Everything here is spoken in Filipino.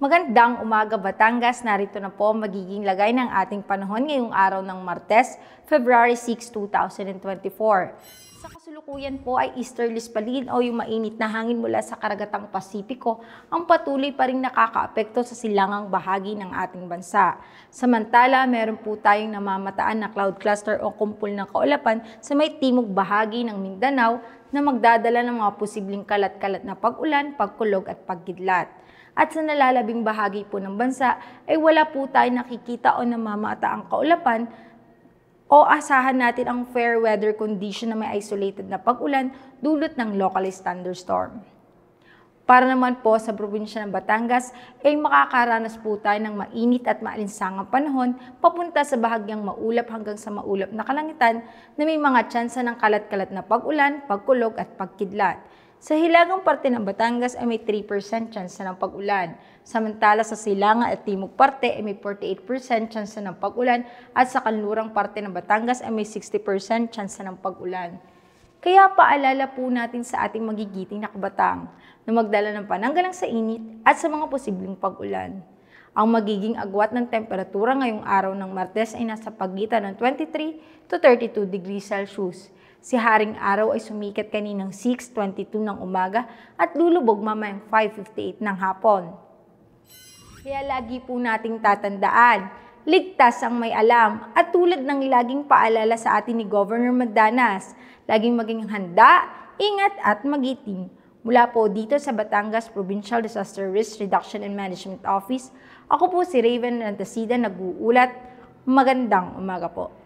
Magandang umaga Batangas, narito na po ang magiging lagay ng ating panahon ngayong araw ng Martes, February 6, 2024. Sa kasalukuyan po ay easterlies pa rin o yung mainit na hangin mula sa karagatang Pasipiko ang patuloy pa rin nakakaapekto sa silangang bahagi ng ating bansa. Samantala, meron po tayong namamataan na cloud cluster o kumpul ng kaulapan sa may timog bahagi ng Mindanao na magdadala ng mga posibleng kalat-kalat na pag-ulan, pagkulog at pagkidlat. At sa nalalabing bahagi po ng bansa ay wala po tayong nakikita o namamataang kaulapan o asahan natin ang fair weather condition na may isolated na pag-ulan dulot ng localized thunderstorm. Para naman po sa probinsya ng Batangas ay makakaranas po tayo ng mainit at maalinsangang panahon papunta sa bahagyang maulap hanggang sa maulap na kalangitan na may mga tsansa ng kalat-kalat na pag-ulan, pagkulog at pagkidlat. Sa hilagang parte ng Batangas ay may 3% tsansa ng pag-ulan. Samantala sa silangan at timog parte ay may 48% tsansa ng pag-ulan at sa kanlurang parte ng Batangas ay may 60% tsansa ng pag-ulan. Kaya paalala po natin sa ating magigiting na kabatang na magdala ng pananggalang sa init at sa mga posibleng pag-ulan. Ang magiging agwat ng temperatura ngayong araw ng Martes ay nasa pagitan ng 23 to 32 degrees Celsius. Si Haring Araw ay sumikat kaninang 6:22 ng umaga at lulubog mamayang 5:58 ng hapon. Kaya lagi po nating tatandaan, ligtas ang may alam at tulad ng laging paalala sa atin ni Governor Mandanas, laging maging handa, ingat at magiting. Mula po dito sa Batangas Provincial Disaster Risk Reduction and Management Office, ako po si Raven Rantasida nag-uulat. Magandang umaga po.